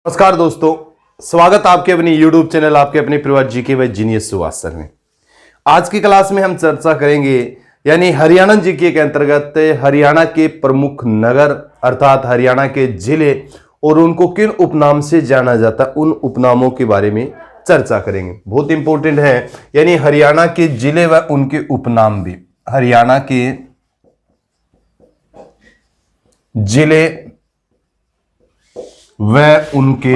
नमस्कार दोस्तों, स्वागत आपके अपनी YouTube चैनल आपके अपने परिवार जीके व जीनियस सुभाष सर में। आज की क्लास में हम चर्चा करेंगे यानी हरियाणा जीके के अंतर्गत हरियाणा के प्रमुख नगर अर्थात हरियाणा के जिले और उनको किन उपनाम से जाना जाता है, उन उपनामों के बारे में चर्चा करेंगे। बहुत इंपॉर्टेंट है, यानी हरियाणा के जिले व उनके उपनाम भी, हरियाणा के जिले वह उनके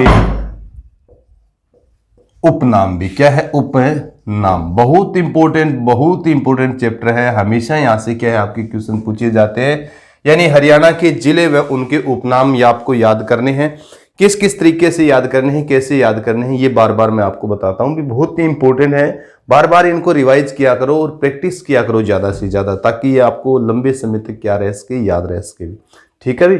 उपनाम भी। क्या है? उपनाम। बहुत इंपॉर्टेंट चैप्टर है। हमेशा यहां से क्या है आपके क्वेश्चन पूछे जाते हैं, यानी हरियाणा के जिले व उनके उपनाम ये आपको याद करने हैं। किस किस तरीके से याद करने हैं, कैसे याद करने हैं, ये बार बार मैं आपको बताता हूं भी। बहुत ही इंपॉर्टेंट है, बार बार इनको रिवाइज किया करो और प्रैक्टिस किया करो ज्यादा से ज्यादा, ताकि ये आपको लंबे समय तक क्या रह सके, याद रह सके। ठीक है भी,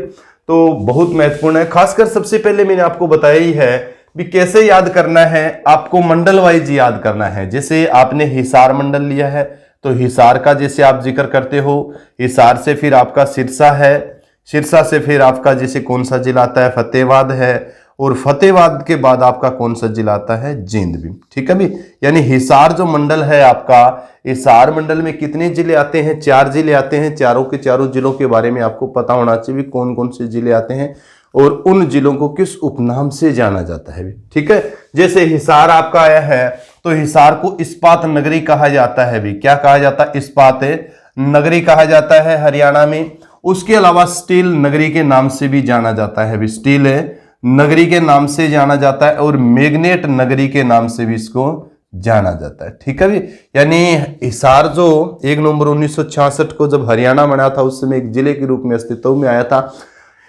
तो बहुत महत्वपूर्ण है। खासकर सबसे पहले मैंने आपको बताया ही है भी कैसे याद करना है। आपको मंडल वाइज याद करना है। जैसे आपने हिसार मंडल लिया है तो हिसार का जैसे आप जिक्र करते हो, हिसार से फिर आपका सिरसा है, सिरसा से फिर आपका जैसे कौन सा जिला आता है, फतेहाबाद है, और फतेहाबाद के बाद आपका कौन सा जिला आता है, जींद भी। ठीक है भी, यानी हिसार जो मंडल है आपका, हिसार मंडल में कितने जिले आते हैं? 4 जिले आते हैं। चारों के चारों जिलों के बारे में आपको पता होना चाहिए कौन कौन से जिले आते हैं और उन जिलों को किस उपनाम से जाना जाता है भी। ठीक है, जैसे हिसार आपका आया है तो हिसार को इस्पात नगरी कहा जाता है भी। क्या कहा जाता है? इस्पात नगरी कहा जाता है हरियाणा में। उसके अलावा स्टील नगरी के नाम से भी जाना जाता है भी, स्टील नगरी के नाम से जाना जाता है, और मैग्नेट नगरी के नाम से भी इसको जाना जाता है। ठीक है भी, यानी हिसार जो 1 नवंबर 1966 को जब हरियाणा बना था उस समय एक जिले के रूप में अस्तित्व में आया था।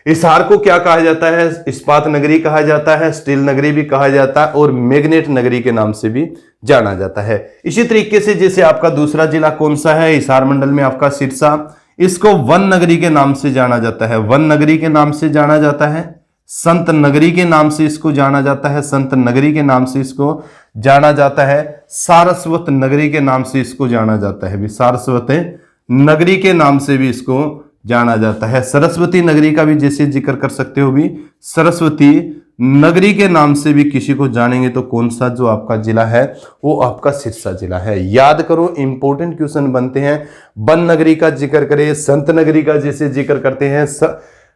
हिसार को क्या कहा जाता है? इस्पात नगरी कहा जाता है, स्टील नगरी भी कहा जाता है, और मैग्नेट नगरी के नाम से भी जाना जाता है। इसी तरीके से जैसे आपका दूसरा जिला कौन सा है हिसार मंडल में, आपका सिरसा, इसको वन नगरी के नाम से जाना जाता है। वन नगरी के नाम से जाना जाता है, संत नगरी के नाम से इसको जाना जाता है, संत नगरी के नाम से इसको जाना जाता है, सारस्वत नगरी के नाम से इसको जाना जाता है भी, सारस्वत नगरी के नाम से भी इसको जाना जाता है। सरस्वती नगरी का भी जैसे जिक्र कर सकते हो भी, सरस्वती नगरी के नाम से भी किसी को जानेंगे तो कौन सा जो आपका जिला है वो आपका सिरसा जिला है। याद करो, इंपॉर्टेंट क्वेश्चन बनते हैं। वन नगरी का जिक्र करें, संत नगरी का जैसे जिक्र करते हैं,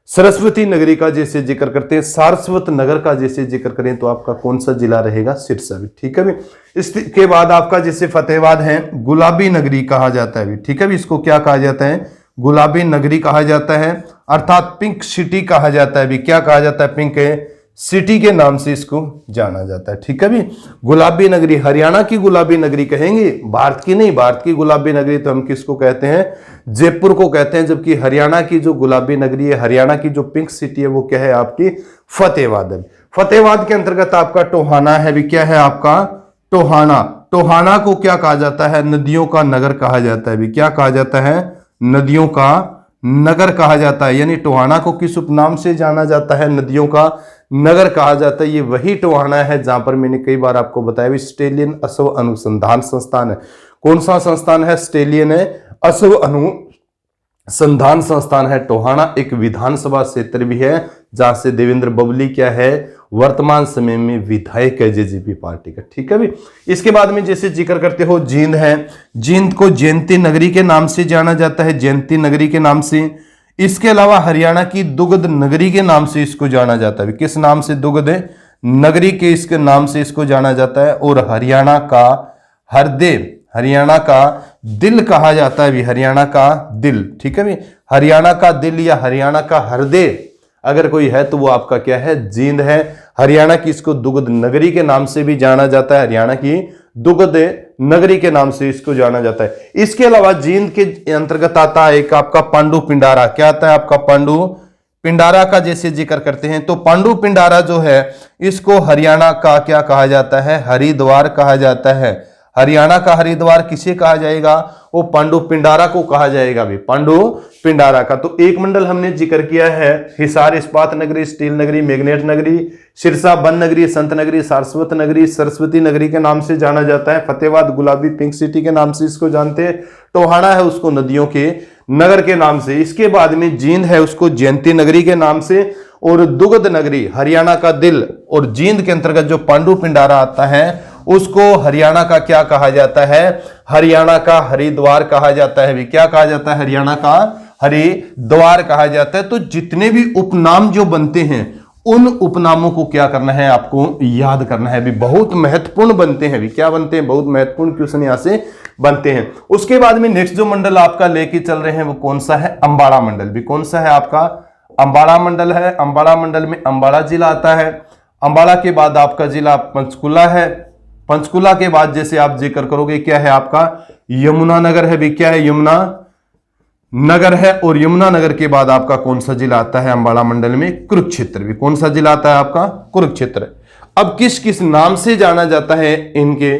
सरस्वती नगरी का जैसे जिक्र करते हैं, सारस्वत नगर का जैसे जिक्र करें तो आपका कौन सा जिला रहेगा? सिरसा भी। ठीक है भी, इसके बाद आपका जैसे फतेहाबाद है, गुलाबी नगरी कहा जाता है भी। ठीक है भी, इसको क्या कहा जाता है? गुलाबी नगरी कहा जाता है, अर्थात पिंक सिटी कहा जाता है भी। क्या कहा जाता है? पिंक सिटी के नाम से इसको जाना जाता है। ठीक है भी, गुलाबी नगरी, हरियाणा की गुलाबी नगरी कहेंगे, भारत की नहीं। भारत की गुलाबी नगरी तो हम किसको कहते हैं? जयपुर को कहते हैं। जबकि हरियाणा की जो गुलाबी नगरी है, हरियाणा की जो पिंक सिटी है वो क्या है आपकी? फतेहाबाद है। फतेहाबाद के अंतर्गत आपका टोहाना है भी। क्या है आपका? टोहाना। टोहाना को क्या कहा जाता है? नदियों का नगर कहा जाता है भी। क्या कहा जाता है? नदियों का नगर कहा जाता है। यानी टोहाना को किस उपनाम से जाना जाता है? नदियों का नगर कहा जाता है। ये वही टोहाना है जहां पर मैंने कई बार आपको बताया ऑस्ट्रेलियन अश्व अनुसंधान संस्थान है। कौन सा संस्थान है? ऑस्ट्रेलियन अश्व अनुसंधान संस्थान है। टोहाना एक विधानसभा क्षेत्र भी है जहां से देवेंद्र बबली क्या है, वर्तमान समय में विधायक है जेजेपी पार्टी का। ठीक है भी, इसके बाद में जैसे जिक्र करते हो जींद है, जींद को जयंती नगरी के नाम से जाना जाता है, जयंती नगरी के नाम से। इसके अलावा हरियाणा की दुग्ध नगरी के नाम से इसको जाना जाता है। किस नाम से? दुग्ध नगरी के इसके नाम से इसको जाना जाता है। और हरियाणा का हरदे, हरियाणा का दिल कहा जाता है भी, हरियाणा का दिल। ठीक है भी, हरियाणा का दिल या हरियाणा का हरदे अगर कोई है तो वो आपका क्या है? जींद है। हरियाणा की इसको दुग्ध नगरी के नाम से भी जाना जाता है, हरियाणा की दुग्ध नगरी के नाम से इसको जाना जाता है। इसके अलावा जींद के अंतर्गत आता है एक आपका पांडु पिंडारा। क्या आता है आपका? पांडु पिंडारा का जैसे जिक्र करते हैं तो पांडु पिंडारा जो है इसको हरियाणा का क्या कहा जाता है? हरिद्वार कहा जाता है। हरियाणा का हरिद्वार किसे कहा जाएगा? वो पांडु पिंडारा को कहा जाएगा भी, पांडु पिंडारा का। तो एक मंडल हमने जिक्र किया है, हिसार इस्पात नगरी, स्टील नगरी, मैग्नेट नगरी, सिरसा वन नगरी, संत नगरी, सारस्वत नगरी, सरस्वती नगरी के नाम से जाना जाता है। फतेहाबाद गुलाबी पिंक सिटी के नाम से इसको जानते हैं। टोहाना है उसको नदियों के नगर के नाम से। इसके बाद में जींद है उसको जयंती नगरी के नाम से। और दुग्ध नगरी हरियाणा का दिल, और जींद के अंतर्गत जो पांडु पिंडारा आता है उसको हरियाणा का क्या कहा जाता है? हरियाणा का हरिद्वार कहा जाता है भी। क्या कहा जाता है? हरियाणा का हरिद्वार कहा जाता है। तो जितने भी उपनाम जो बनते हैं उन उपनामों को क्या करना है? आपको याद करना है भी। बहुत महत्वपूर्ण बनते हैं भी। क्या बनते हैं? बहुत महत्वपूर्ण क्वेश्चन यहां से बनते हैं। उसके बाद में नेक्स्ट जो मंडल आपका लेके चल रहे हैं वो कौन सा है? अंबाड़ा मंडल भी। कौन सा है आपका? अंबाड़ा मंडल है। अंबाड़ा मंडल में अंबाड़ा जिला आता है। अंबाड़ा के बाद आपका जिला पंचकुला है। पंचकुला के बाद जैसे आप जिक्र करोगे क्या है आपका? यमुनानगर है भी। क्या है? यमुना नगर है। और यमुनानगर के बाद आपका कौन सा जिला आता है अंबाड़ा मंडल में? कुरुक्षेत्र भी। कौन सा जिला आता है आपका? कुरुक्षेत्र। अब किस किस नाम से जाना जाता है इनके?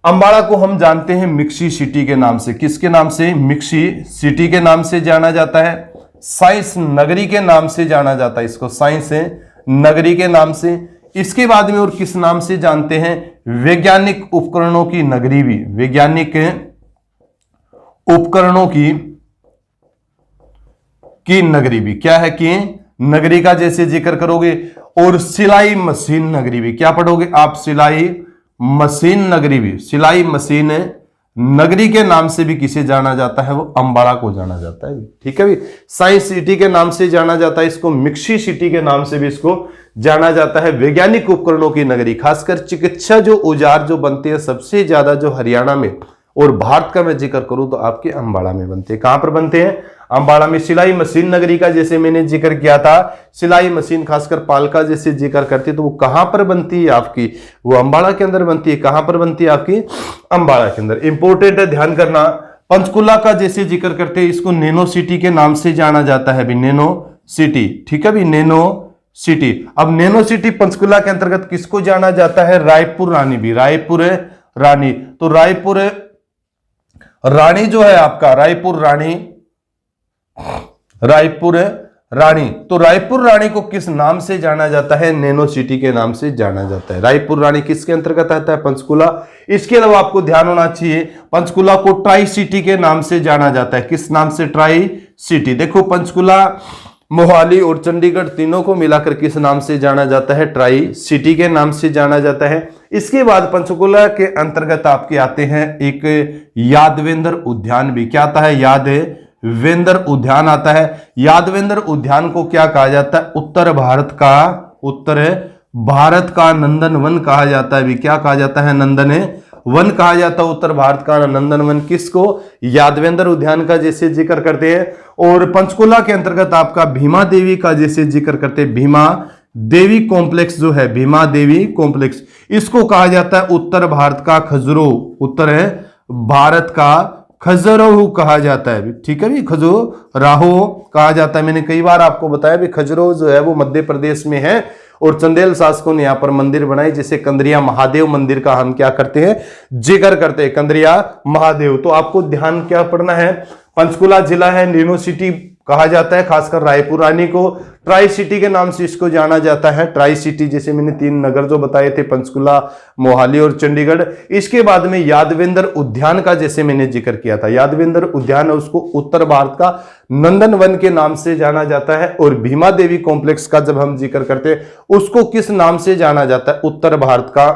अंबाड़ा को हम जानते हैं मिक्सी सिटी के नाम से। किसके नाम से? मिक्सी सिटी के नाम से जाना जाता है। साइंस नगरी के नाम से जाना जाता है इसको, साइंस नगरी के नाम से। इसके बाद में और किस नाम से जानते हैं? वैज्ञानिक उपकरणों की नगरी भी। वैज्ञानिक उपकरणों की नगरी भी। क्या है कि नगरी का जैसे जिक्र करोगे। और सिलाई मशीन नगरी भी। क्या पढ़ोगे आप? सिलाई मशीन नगरी भी। सिलाई मशीन नगरी के नाम से भी किसे जाना जाता है? वो अंबाड़ा को जाना जाता है। ठीक है भी। साइंस सिटी के नाम से जाना जाता है इसको। मिक्सी सिटी के नाम से भी इसको जाना जाता है। वैज्ञानिक उपकरणों की नगरी, खासकर चिकित्सा जो औजार जो बनते हैं सबसे ज्यादा जो हरियाणा में और भारत का मैं जिक्र करूं तो आपके अंबाड़ा में बनते हैं। कहां पर बनते हैं? अंबाड़ा में। सिलाई मशीन नगरी का जैसे मैंने जिक्र किया था, सिलाई मशीन खासकर पालका जैसे जिक्र करती है तो वो कहां पर बनती है आपकी? वो अंबाड़ा के अंदर बनती है। कहां पर बनती है आपकी? अंबाड़ा के अंदर। इंपॉर्टेंट है, ध्यान करना। पंचकुला का जैसे जिक्र करते हैं इसको नैनो सिटी के नाम से जाना जाता है भी। Nano city. ठीक है भी। Nano city. अब नैनो सिटी पंचकुला के अंतर्गत किसको जाना जाता है? रायपुर रानी भी। रायपुर रानी। तो रायपुर रानी जो है आपका, रायपुर रानी, रायपुर रानी। तो रायपुर रानी को किस नाम से जाना जाता है? नैनो सिटी के नाम से जाना जाता है। रायपुर रानी किसके अंतर्गत आता है? पंचकुला। इसके अलावा आपको ध्यान होना चाहिए पंचकुला को ट्राई सिटी के नाम से जाना जाता है। किस नाम से? Tri city. देखो पंचकुला, मोहाली और चंडीगढ़ तीनों को मिलाकर किस नाम से जाना जाता है? ट्राई सिटी के नाम से जाना जाता है। इसके बाद पंचकुला के अंतर्गत आपके आते हैं एक यादवेंद्र उद्यान भी। क्या आता है? यादवेंद्र उद्यान आता है। यादवेंद्र उद्यान को क्या कहा जाता है? उत्तर भारत का नंदन वन कहा जाता है भी। क्या कहा जाता है? नंदन वन कहा जाता है। उत्तर भारत का नंदन वन किसको? यादवेंद्र उद्यान का जैसे जिक्र करते हैं। और पंचकुला के अंतर्गत आपका भीमा देवी का जैसे जिक्र करते हैं। भीमा देवी कॉम्प्लेक्स जो है, भीमा देवी कॉम्प्लेक्स, इसको कहा जाता है उत्तर भारत का खजुराहो। उत्तर भारत का खजुराहो कहा जाता है। ठीक है भी। खजुराहो कहा जाता है। मैंने कई बार आपको बताया भी खजुराहो जो है वो मध्य प्रदेश में है और चंदेल शासकों ने यहां पर मंदिर बनाए। जैसे कंदरिया महादेव मंदिर का हम क्या करते हैं? जिक्र करते हैं। कंदरिया महादेव। तो आपको ध्यान क्या पढ़ना है? पंचकुला जिला है, नैनो सिटी कहा जाता है। खासकर रायपुर रानी को ट्राई सिटी के नाम से इसको जाना जाता है। ट्राई सिटी जैसे मैंने 3 नगर जो बताए थे, पंचकुला, मोहाली और चंडीगढ़। इसके बाद में यादवेंद्र उद्यान का जैसे मैंने जिक्र किया था, यादवेंद्र उद्यान है उसको उत्तर भारत का नंदन वन के नाम से जाना जाता है। और भीमा देवी कॉम्प्लेक्स का जब हम जिक्र करते हैं उसको किस नाम से जाना जाता है? उत्तर भारत का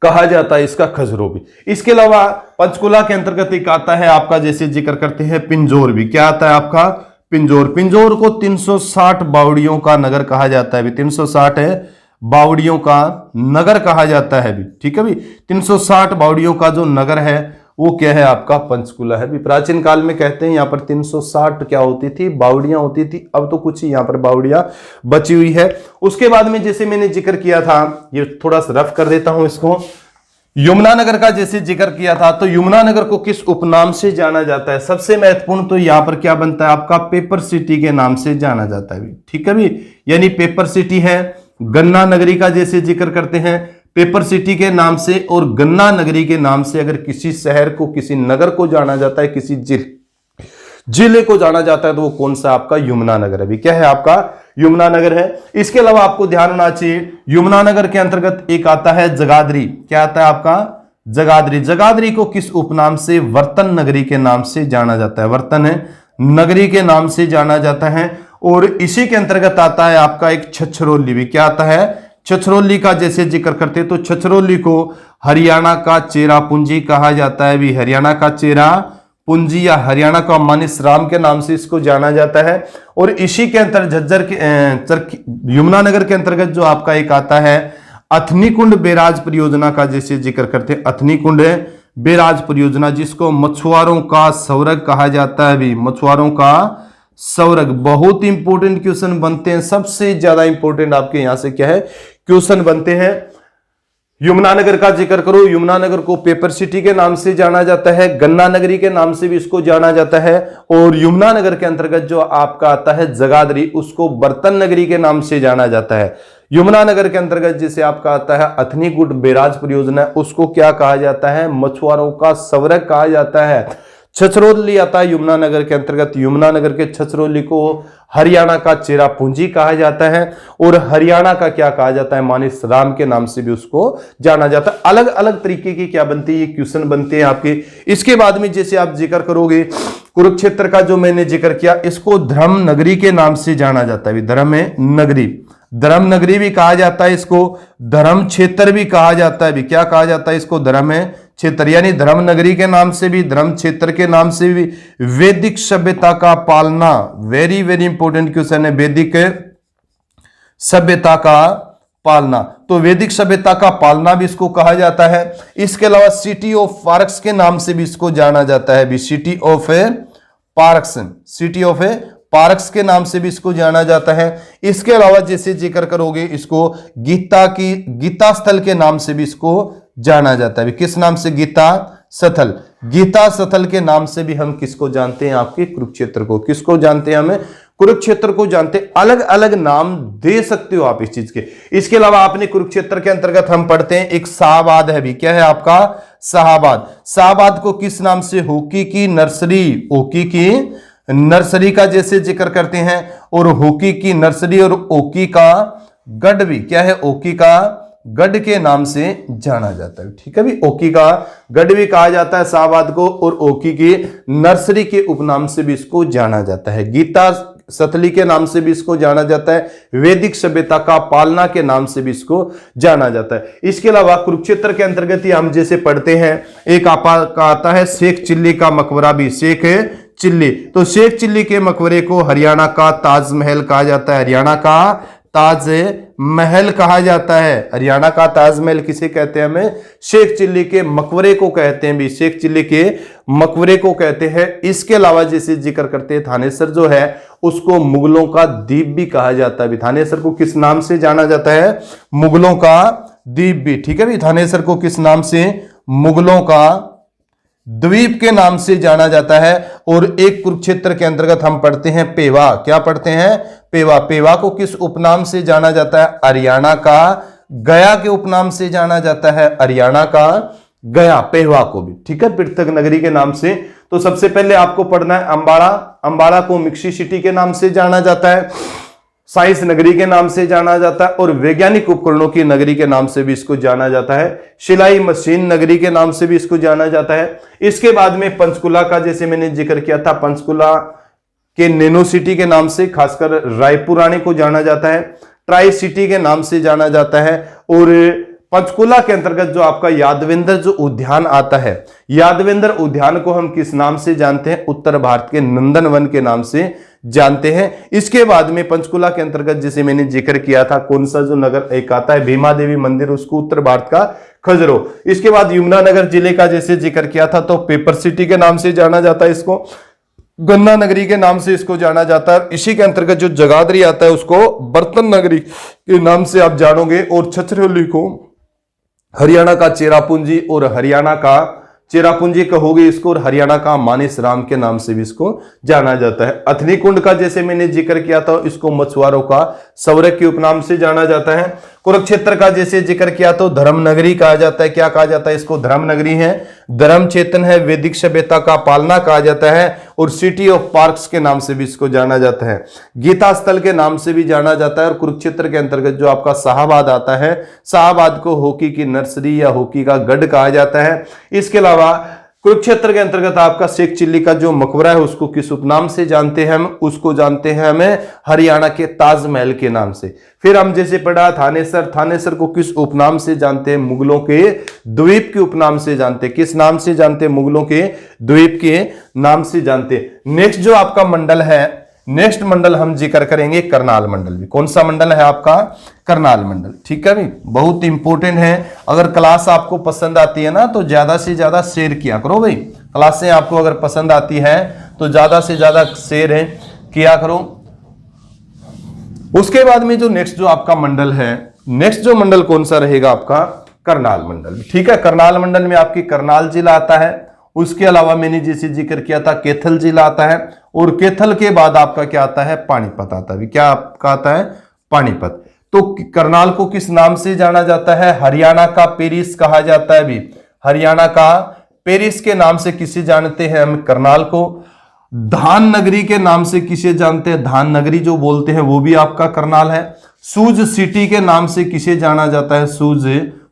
कहा जाता है इसका खजुराहो भी। इसके अलावा पंचकुला के अंतर्गत एक आता है आपका जैसे जिक्र करते हैं पिंजौर भी। क्या आता है आपका? पिंजौर। पिंजौर को 360 बावड़ियों का नगर कहा जाता है भी। 360 बावड़ियों का नगर कहा जाता है भी। ठीक है भी। 360 बावड़ियों का जो नगर है वो क्या है आपका? पंचकुला है भी। प्राचीन काल में कहते हैं यहाँ पर 360 क्या होती थी? बावड़ियां होती थी। अब तो कुछ ही यहाँ पर बावड़ियां बची हुई है। उसके बाद में जैसे मैंने जिक्र किया था, ये थोड़ा सा रफ कर देता हूं इसको, यमुनानगर का जैसे जिक्र किया था तो यमुनानगर को किस उपनाम से जाना जाता है? सबसे महत्वपूर्ण तो यहाँ पर क्या बनता है आपका? पेपर सिटी के नाम से जाना जाता है भी। ठीक है भी। यानी पेपर सिटी है। गन्ना नगरी का जैसे जिक्र करते हैं पेपर सिटी के नाम से, और गन्ना नगरी के नाम से अगर किसी शहर को, किसी नगर को जाना जाता है, किसी जिले को जाना जाता है तो वो कौन सा आपका? यमुनानगर है भी। क्या है आपका? यमुनानगर है। इसके अलावा आपको ध्यान होना चाहिए यमुनानगर के अंतर्गत एक आता है जगाधरी। क्या आता है आपका? जगाधरी। जगाधरी को किस उपनाम से? वर्तन नगरी के नाम से जाना जाता है। वर्तन नगरी के नाम से जाना जाता है। और इसी के अंतर्गत आता है आपका एक छछरौली भी। क्या आता है? छछरौली का जैसे जिक्र करते हैं तो छछरौली को हरियाणा का चेरापूंजी कहा जाता है भी। हरियाणा का चेरापूंजी या हरियाणा का मानिसराम के नाम से इसको जाना जाता है। और इसी के अंतर्गत झज्जर के यमुनानगर के अंतर्गत जो आपका एक आता है अथनीकुंड बैराज परियोजना का जैसे जिक्र करते हैं। अथनीकुंड बैराज परियोजना जिसको मछुआरों का स्वर्ग कहा जाता है भी। मछुआरों का स्वर्ग। बहुत इंपॉर्टेंट क्वेश्चन बनते हैं, सबसे ज्यादा इंपॉर्टेंट आपके यहां से क्या है क्वेश्चन बनते हैं। यमुनानगर का जिक्र करो, यमुनानगर को पेपर सिटी के नाम से जाना जाता है, गन्ना नगरी के नाम से भी इसको जाना जाता है। और यमुनानगर के अंतर्गत जो आपका आता है जगाधरी, उसको बर्तन नगरी के नाम से जाना जाता है। यमुनानगर के अंतर्गत जैसे आपका आता है अथनीकुंड बैराज परियोजना, उसको क्या कहा जाता है? मछुआरों का स्वर्ग कहा जाता है। छछरौली आता है यमुनानगर के अंतर्गत, यमुनानगर के छछरौली को हरियाणा का चेरापूंजी कहा जाता है। और हरियाणा का क्या कहा जाता है? मानिसराम के नाम से भी उसको जाना जाता है। अलग अलग तरीके की क्या बनती है, ये क्वेश्चन बनते हैं आपके। इसके बाद में जैसे आप जिक्र करोगे कुरुक्षेत्र का जो मैंने जिक्र किया, इसको धर्म नगरी के नाम से जाना जाता है। धर्म नगरी, धर्म नगरी भी कहा जाता है, इसको धर्म क्षेत्र भी कहा जाता है भी। क्या कहा जाता है इसको? धर्म क्षेत्र, यानी धर्म नगरी के नाम से भी, धर्म क्षेत्र के नाम से भी। वैदिक सभ्यता का पालना, वेरी वेरी इंपॉर्टेंट क्वेश्चन है, वैदिक सभ्यता का पालना। तो वैदिक सभ्यता का पालना भी इसको कहा जाता है। इसके अलावा सिटी ऑफ पार्क्स के नाम से भी इसको जाना जाता है भी। City of parks, city of parks के नाम से भी इसको जाना जाता है। इसके अलावा जैसे जिक्र करोगे इसको गीता स्थल के नाम से भी इसको जाना जाता है। किस नाम से? गीता स्थल। गीता स्थल के नाम से भी हम किसको जानते हैं? आपके कुरुक्षेत्र को। किसको जानते हैं? हमें कुरुक्षेत्र को जानते हैं। अलग अलग नाम दे सकते हो आप इस चीज के। इसके अलावा आपने कुरुक्षेत्र के अंतर्गत हम पढ़ते हैं एक शाहबाद है भी। क्या है आपका? शाहबाद। शाहबाद को किस नाम से? हॉकी की नर्सरी, हॉकी की नर्सरी का जैसे जिक्र करते हैं। और हॉकी की नर्सरी और ओकी का गढ़ भी क्या है? ओकी का गढ़ के नाम से जाना जाता है। ठीक है भी, ओकी का गढ़ भी कहा जाता है शाहबाद को, और ओकी की नर्सरी के उपनाम से भी इसको जाना जाता है। गीता सतली के नाम से भी इसको जाना जाता है। वैदिक सभ्यता का पालना के नाम से भी इसको जाना जाता है। इसके अलावा कुरुक्षेत्र के अंतर्गत ही हम जैसे पढ़ते हैं एक का आता है शेख चिल्ली का मकबरा भी। शेख चिल्ली, तो शेख चिल्ली के मकबरे को हरियाणा का ताजमहल कहा जाता है। हरियाणा का ताज महल कहा जाता है। हरियाणा का ताजमहल किसे कहते हैं? हमें शेख चिल्ली के मकबरे को कहते हैं भी। शेख चिल्ली के मकबरे को कहते हैं। इसके अलावा जैसे जिक्र करते हैं थानेसर जो है उसको मुगलों का द्वीप भी कहा जाता है। थानेसर को किस नाम से जाना जाता है? मुगलों का द्वीप भी। ठीक है भी, थानेसर को किस नाम से? मुगलों का द्वीप के नाम से जाना जाता है। और एक कुरुक्षेत्र के अंतर्गत हम पढ़ते हैं पेवा। क्या पढ़ते हैं? पेवा। पेवा को किस उपनाम से जाना जाता है? हरियाणा का गया के उपनाम से जाना जाता है। हरियाणा का गया, पेवा को भी। ठीक है, पृथक नगरी के नाम से। तो सबसे पहले आपको पढ़ना है अंबाड़ा। अंबाड़ा को मिक्सी सिटी के नाम से जाना जाता है, साइंस नगरी के नाम से जाना जाता है, और वैज्ञानिक उपकरणों की नगरी के नाम से भी इसको जाना जाता है। सिलाई मशीन नगरी के नाम से भी इसको जाना जाता है। इसके बाद में पंचकुला का जैसे मैंने जिक्र किया था, पंचकुला के नैनो सिटी के नाम से खासकर रायपुर रानी को जाना जाता है। ट्राई सिटी के नाम से जाना जाता है। और पंचकुला के अंतर्गत जो आपका यादवेंद्र जो उद्यान आता है, यादवेंद्र उद्यान को हम किस नाम से जानते हैं? उत्तर भारत के नंदनवन के नाम से जानते हैं। इसके बाद में पंचकुला के अंतर्गत जैसे मैंने जिक्र किया था कौन सा जो नगर एक आता है भीमा देवी मंदिर, उसको उत्तर भारत का खजुराहो। इसके बाद यमुनानगर जिले का जैसे जिक्र किया था तो पेपर सिटी के नाम से जाना जाता है, इसको गन्ना नगरी के नाम से इसको जाना जाता है। इसी के अंतर्गत जो जगाधरी आता है उसको बर्तन नगरी के नाम से आप जानोगे। और छछरौली को हरियाणा का चेरापूंजी और हरियाणा का चेरापूंजी कहोगे इसको, और हरियाणा का मानिसराम के नाम से भी इसको जाना जाता है। अथनीकुंड का जैसे मैंने जिक्र किया था इसको मछुआरों का स्वर्ग के उपनाम से जाना जाता है। कुरुक्षेत्र का जैसे जिक्र किया तो धर्म नगरी कहा जाता है। क्या कहा जाता है इसको? धर्म नगरी है, धर्म चेतन है, वैदिक सभ्यता का पालना कहा जाता है। और सिटी ऑफ पार्क्स के नाम से भी इसको जाना जाता है। गीता स्थल के नाम से भी जाना जाता है। और कुरुक्षेत्र के अंतर्गत जो आपका शाहबाद आता है, शाहबाद को हॉकी की नर्सरी या हॉकी का गढ़ कहा जाता है। इसके अलावा कुरुक्षेत्र के अंतर्गत आपका शेख चिल्ली का जो मकबरा है उसको किस उपनाम से जानते हैं हम, उसको जानते हैं हमें हरियाणा के ताजमहल के नाम से। फिर हम जैसे पढ़ा थानेसर, थानेसर को किस उपनाम से जानते हैं, मुगलों के द्वीप के उपनाम से जानते हैं। किस नाम से जानते हैं, मुगलों के द्वीप के नाम से जानते हैं। नेक्स्ट जो आपका मंडल है, नेक्स्ट मंडल हम जिक्र करेंगे करनाल मंडल भी। कौन सा मंडल है आपका, करनाल मंडल, ठीक है भी, बहुत इंपॉर्टेंट है। अगर क्लास आपको पसंद आती है ना तो ज्यादा से ज्यादा शेयर किया करो भाई, क्लासें आपको अगर पसंद आती है तो ज्यादा से ज्यादा शेयर किया करो। उसके बाद में जो नेक्स्ट जो आपका मंडल है, नेक्स्ट जो मंडल कौन सा रहेगा आपका, करनाल मंडल, ठीक है। करनाल मंडल में आपकी करनाल जिला आता है, उसके अलावा मैंने जैसे जिक्र किया था कैथल जिला आता है, और कैथल के बाद आपका क्या आता है, पानीपत आता है। क्या आपका आता है, पानीपत। तो करनाल को किस नाम से जाना जाता है, हरियाणा का पेरिस कहा जाता है भी, हरियाणा का पेरिस के नाम से किसे जानते हैं हम, करनाल को। धान नगरी के नाम से किसे जानते हैं, धान नगरी जो बोलते हैं वो भी आपका करनाल है। सूज सिटी के नाम से किसे जाना जाता है, सूज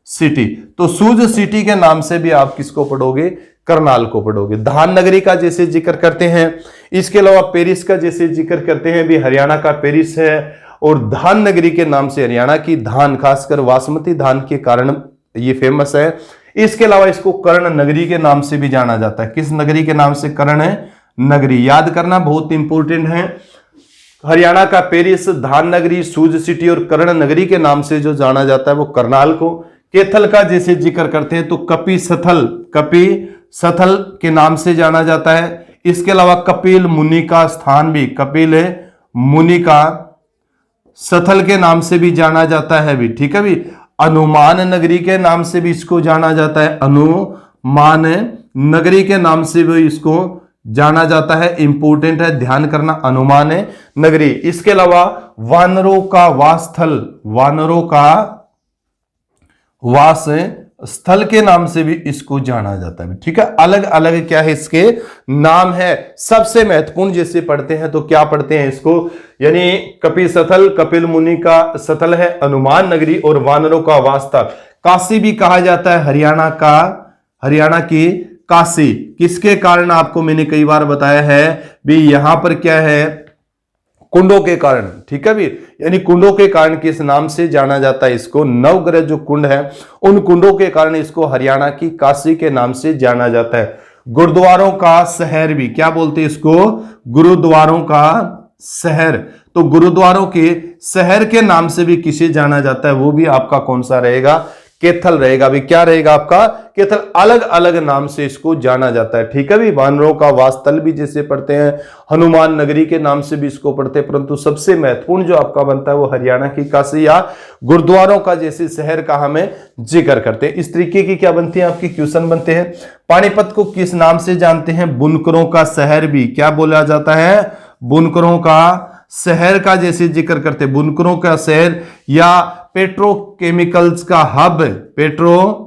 सिटी। तो सूज सिटी के नाम से भी आप किसको पढ़ोगे, करनाल को पढ़ोगे। धान नगरी का जैसे जिक्र करते हैं, इसके अलावा पेरिस का जैसे जिक्र करते हैं भी, हरियाणा का पेरिस है, और धान नगरी के नाम से हरियाणा की धान, खासकर बासमती धान के कारण ये फेमस है। इसके अलावा इसको कर्ण नगरी के नाम से भी जाना जाता है। किस नगरी के नाम से, कर्ण नगरी, याद करना बहुत इंपॉर्टेंट है। हरियाणा का पेरिस, धान नगरी, सूज सिटी और कर्ण नगरी के नाम से जो जाना जाता है वो करनाल को। कैथल का जैसे जिक्र करते हैं तो कपि सथल, कपि सथल के नाम से जाना जाता है। इसके अलावा कपिल मुनि का स्थान भी, कपिल मुनि का सथल के नाम से भी जाना जाता है भी, ठीक है भी। अनुमान नगरी के नाम से भी इसको जाना जाता है, अनुमान नगरी के नाम से भी इसको जाना जाता है। इंपॉर्टेंट है, ध्यान करना, अनुमान नगरी। इसके अलावा वानरों का वासस्थल, वानरों का वास स्थल के नाम से भी इसको जाना जाता है, ठीक है। अलग अलग क्या है इसके नाम है। सबसे महत्वपूर्ण जैसे पढ़ते हैं तो क्या पढ़ते हैं इसको, यानी कपि सथल, कपिल मुनि का सथल है, अनुमान नगरी और वानरों का वासस्थल। काशी भी कहा जाता है हरियाणा का, हरियाणा की काशी, किसके कारण आपको मैंने कई बार बताया है भी, यहां पर क्या है, कुंडों के कारण, ठीक है भी, यानी कुंडों के कारण किस नाम से जाना जाता है इसको, नवग्रह जो कुंड है उन कुंडों के कारण इसको हरियाणा की काशी के नाम से जाना जाता है। गुरुद्वारों का शहर भी, क्या बोलते हैं इसको, गुरुद्वारों का शहर। तो गुरुद्वारों के शहर के नाम से भी किसे जाना जाता है, वो भी आपका कौन सा रहेगा, कैथल रहेगा भी। क्या रहेगा आपका, कैथल। अलग अलग नाम से इसको जाना जाता है, ठीक है भी। वानरों का वासस्थल भी जैसे पढ़ते हैं, हनुमान नगरी के नाम से भी इसको पढ़ते हैं, परंतु सबसे महत्वपूर्ण जो आपका बनता है वो हरियाणा की काशी या गुरुद्वारों का जैसे शहर का हमें जिक्र करते हैं। इस तरीके की क्या बनती है आपकी क्वेश्चन बनते हैं। पानीपत को किस नाम से जानते हैं, बुनकरों का शहर भी, क्या बोला जाता है, बुनकरों का शहर का जैसे जिक्र करते, बुनकरों का शहर, या पेट्रोकेमिकल्स का हब, पेट्रो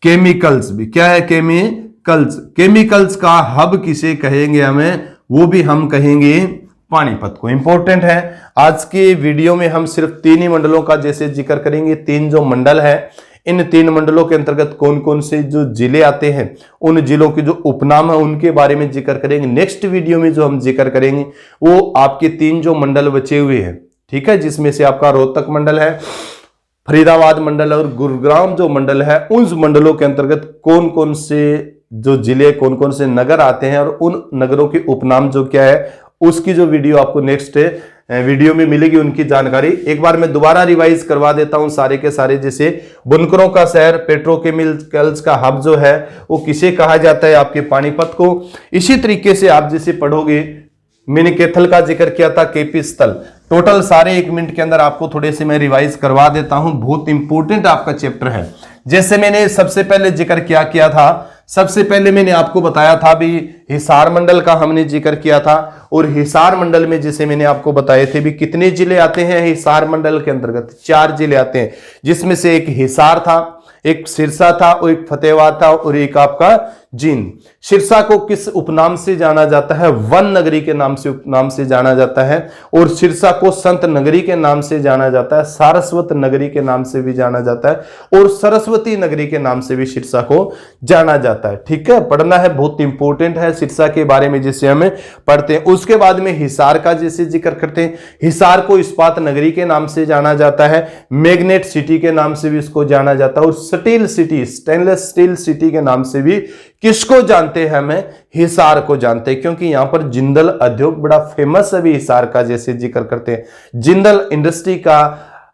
केमिकल्स भी, क्या है, केमिकल्स, केमिकल्स का हब किसे कहेंगे हमें, वो भी हम कहेंगे पानीपत को। इंपॉर्टेंट है। आज के वीडियो में हम सिर्फ 3 ही मंडलों का जैसे जिक्र करेंगे। 3 जो मंडल है, इन 3 मंडलों के अंतर्गत कौन कौन से जो जिले आते हैं, उन जिलों के जो उपनाम है उनके बारे में जिक्र करेंगे। नेक्स्ट वीडियो में जो हम जिक्र करेंगे वो आपके 3 जो मंडल बचे हुए हैं, ठीक है, जिसमें से आपका रोहतक मंडल है, फरीदाबाद मंडल और गुरुग्राम जो मंडल है, उन मंडलों के अंतर्गत कौन कौन से जो जिले, कौन कौन से नगर आते हैं और उन नगरों के उपनाम जो क्या है, उसकी जो वीडियो आपको नेक्स्ट वीडियो में मिलेगी, उनकी जानकारी एक बार मैं दोबारा रिवाइज करवा देता हूं सारे के सारे। जैसे बुनकरों का शहर, पेट्रोकेमिकल्स का हब जो है वो किसे कहा जाता है, आपके पानीपत को। इसी तरीके से आप जैसे पढ़ोगे, मैंने कैथल का जिक्र किया था, केपी स्थल। टोटल सारे 1 मिनट के अंदर आपको थोड़े से मैं रिवाइज करवा देता हूं, बहुत इंपॉर्टेंट आपका चैप्टर है। जैसे मैंने सबसे पहले जिक्र क्या किया था, सबसे पहले मैंने आपको बताया था भी हिसार मंडल का हमने जिक्र किया था, और हिसार मंडल में जैसे मैंने आपको बताए थे भी कितने जिले आते हैं हिसार मंडल के अंतर्गत, 4 जिले आते हैं, जिसमें से एक हिसार था, एक सिरसा था, और एक फतेहाबाद था, और एक आपका जींद। सिरसा को किस उपनाम से जाना जाता है? वन नगरी के नाम से उपनाम से जाना जाता है। और सिरसा को संत नगरी के नाम से जाना जाता है, सारस्वत नगरी के नाम से भी जाना जाता है और सरस्वती नगरी के नाम से भी सिरसा को जाना जाता है। ठीक है, पढ़ना है, बहुत इंपॉर्टेंट है सिरसा के बारे में जिसे हमें पढ़ते हैं। उसके बाद में हिसार का जैसे जिक्र करते हैं, हिसार को इस्पात नगरी के नाम से जाना जाता है, मैग्नेट सिटी के नाम से भी इसको जाना जाता है और steel city, stainless steel city के नाम से भी किसको जानते हैं? हमें हिसार को जानते हैं, क्योंकि यहां पर जिंदल उद्योग बड़ा फेमस है भी हिसार का जैसे जिक्र करते हैं। जिंदल इंडस्ट्री का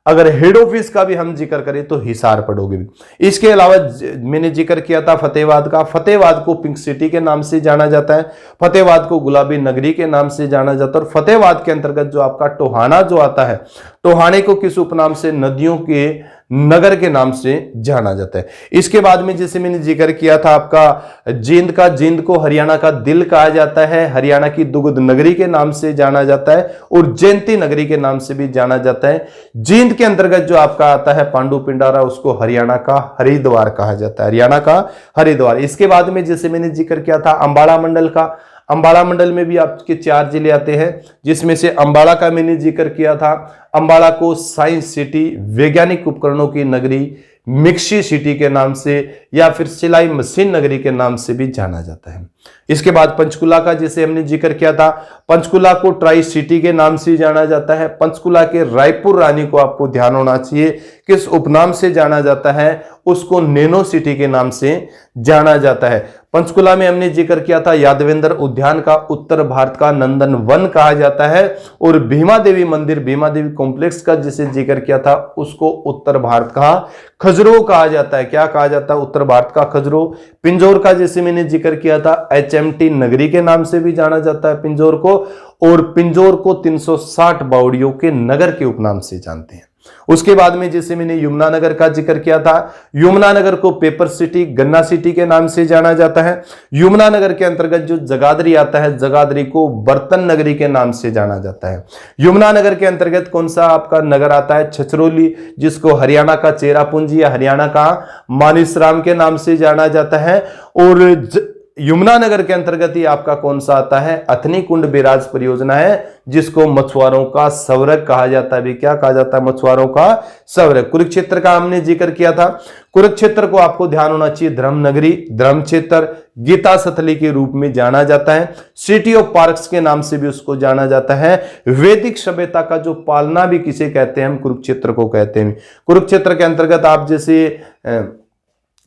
अगर हेड ऑफिस का भी हम जिक्र करें तो हिसार पढ़ोगे भी। इसके अलावा मैंने जिक्र किया था फतेहाबाद का, फतेहाबाद को पिंक सिटी के नाम से जाना जाता है, फतेहाबाद को गुलाबी नगरी के नाम से जाना जाता है और फतेहाबाद के अंतर्गत जो आपका टोहाना जो आता है, टोहाने को किस उपनाम से? नदियों के नगर के नाम से जाना जाता है। इसके बाद में जैसे मैंने जिक्र किया था आपका जींद का, जींद को हरियाणा का दिल कहा जाता है, हरियाणा की दुग्ध नगरी के नाम से जाना जाता है और जयंती नगरी के नाम से भी जाना जाता है। जींद के अंतर्गत जो आपका आता है पांडु पिंडारा, उसको हरियाणा का हरिद्वार कहा जाता है, हरियाणा का हरिद्वार। इसके बाद में जैसे मैंने जिक्र किया था अंबाला मंडल का, अंबाला मंडल में भी आपके 4 जिले आते हैं, जिसमें से अंबाला का मैंने जिक्र किया था। अंबाला को साइंस सिटी, वैज्ञानिक उपकरणों की नगरी, मिक्सी सिटी के नाम से या फिर सिलाई मशीन नगरी के नाम से भी जाना जाता है। इसके बाद पंचकुला का जैसे हमने जिक्र किया था, पंचकुला को ट्राई सिटी के नाम से जाना जाता है। पंचकुला के रायपुर रानी को आपको ध्यान होना चाहिए किस उपनाम से जाना जाता है? उसको नैनो सिटी के नाम से जाना जाता है। पंचकुला में हमने जिक्र किया था यादवेंद्र उद्यान का उत्तर भारत का नंदन वन कहा जाता है और भीमा देवी मंदिर, भीमा देवी कॉम्प्लेक्स का जिसे जिक्र किया था उसको उत्तर भारत का खजुराहो कहा जाता है। क्या कहा जाता है? उत्तर भारत का खजुराहो। पिंजौर का जैसे मैंने जिक्र किया था HMT नगरी के नाम से भी जाना जाता है पिंजौर को, और पिंजौर को 360 बावड़ियों के नगर के उपनाम से जानते हैं। उसके बाद में जैसे मैंने यमुनानगर का जिक्र किया था, यमुनानगर को पेपर सिटी, गन्ना सिटी के नाम से जाना जाता है। यमुनानगर के अंतर्गत जो जगाधरी आता है, जगाधरी को बर्तन नगरी के नाम से जाना जाता है। यमुनानगर के अंतर्गत कौन सा आपका नगर आता है? छछरौली, जिसको हरियाणा का चेरापूंजी या हरियाणा का मानिसराम के नाम से जाना जाता है। और यमुनानगर के अंतर्गत ही आपका कौन सा आता है? अथनी कुंड बैराज परियोजना है, जिसको मछुआरों का स्वर्ग कहा जाता है। भी क्या कहा जाता है? मछुआरों का स्वर्ग। कुरुक्षेत्र का हमने जिक्र किया था, कुरुक्षेत्र को आपको ध्यान होना चाहिए धर्म नगरी, धर्म क्षेत्र, गीता सथली के रूप में जाना जाता है। सिटी ऑफ पार्क्स के नाम से भी उसको जाना जाता है। वैदिक सभ्यता का जो पालना भी किसे कहते हैं? हम कुरुक्षेत्र को कहते हैं। कुरुक्षेत्र के अंतर्गत आप जैसे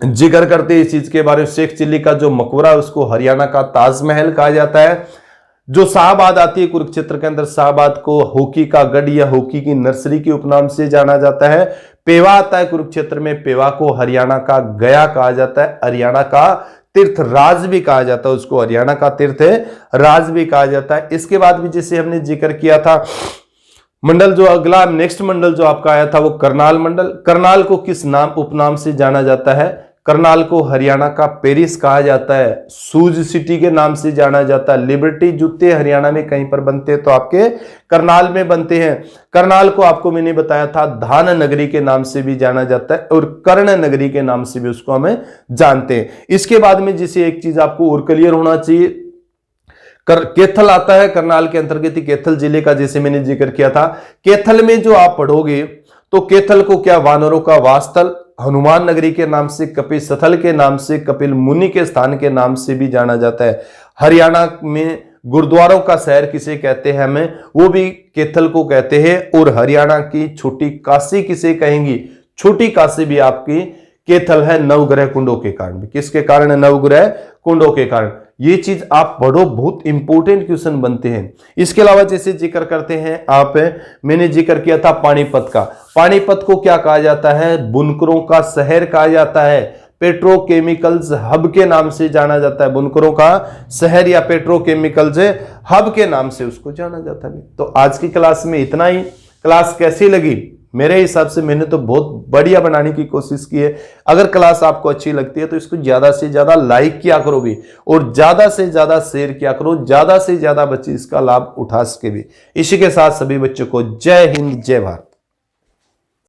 जिक्र करते इस चीज के बारे में, शेख चिल्ली का जो मकबरा उसको हरियाणा का ताजमहल कहा जाता है। जो शाहबाद आती है कुरुक्षेत्र के अंदर, शाहबाद को हॉकी का गढ़ या हॉकी की नर्सरी के उपनाम से जाना जाता है। पेवा आता है कुरुक्षेत्र में, पेवा को हरियाणा का गया कहा जाता है, हरियाणा का तीर्थ राज भी कहा जाता है, उसको हरियाणा का तीर्थ राज भी कहा जाता है। इसके बाद भी जैसे हमने जिक्र किया था मंडल, जो अगला नेक्स्ट मंडल जो आपका आया था वो करनाल मंडल। करनाल को किस नाम उपनाम से जाना जाता है? करनाल को हरियाणा का पेरिस कहा जाता है, सूज सिटी के नाम से जाना जाता है। लिबर्टी जूते हरियाणा में कहीं पर बनते हैं तो आपके करनाल में बनते हैं। करनाल को आपको मैंने बताया था धान नगरी के नाम से भी जाना जाता है और कर्ण नगरी के नाम से भी उसको हमें जानते हैं। इसके बाद में जिसे एक चीज आपको और क्लियर होना चाहिए, कैथल आता है करनाल के अंतर्गत ही, कैथल जिले का जैसे मैंने जिक्र किया था। कैथल में जो आप पढ़ोगे तो कैथल को क्या वानरों का वासस्थल, हनुमान नगरी के नाम से, कपिल स्थल के नाम से, कपिल मुनि के स्थान के नाम से भी जाना जाता है। हरियाणा में गुरुद्वारों का शहर किसे कहते हैं हमें? वो भी कैथल को कहते हैं। और हरियाणा की छोटी काशी किसे कहेंगी? छोटी काशी भी आपकी कैथल है, नवग्रह कुंडों के कारण। किसके कारण? नवग्रह कुंडों के कारण। ये चीज आप पढ़ो, बहुत इंपॉर्टेंट क्वेश्चन बनते हैं। इसके अलावा जैसे जिक्र करते हैं आप, मैंने जिक्र किया था पानीपत का। पानीपत को क्या कहा जाता है? बुनकरों का शहर कहा जाता है, पेट्रोकेमिकल्स हब के नाम से जाना जाता है। बुनकरों का शहर या पेट्रोकेमिकल्स हब के नाम से उसको जाना जाता है। तो आज की क्लास में इतना ही। क्लास कैसी लगी? मेरे हिसाब से मैंने तो बहुत बढ़िया बनाने की कोशिश की है। अगर क्लास आपको अच्छी लगती है तो इसको ज्यादा से ज्यादा लाइक किया करो भी, और ज्यादा से ज्यादा शेयर किया करो, ज्यादा से ज्यादा बच्चे इसका लाभ उठा सके भी। इसी के साथ सभी बच्चों को जय हिंद, जय भारत।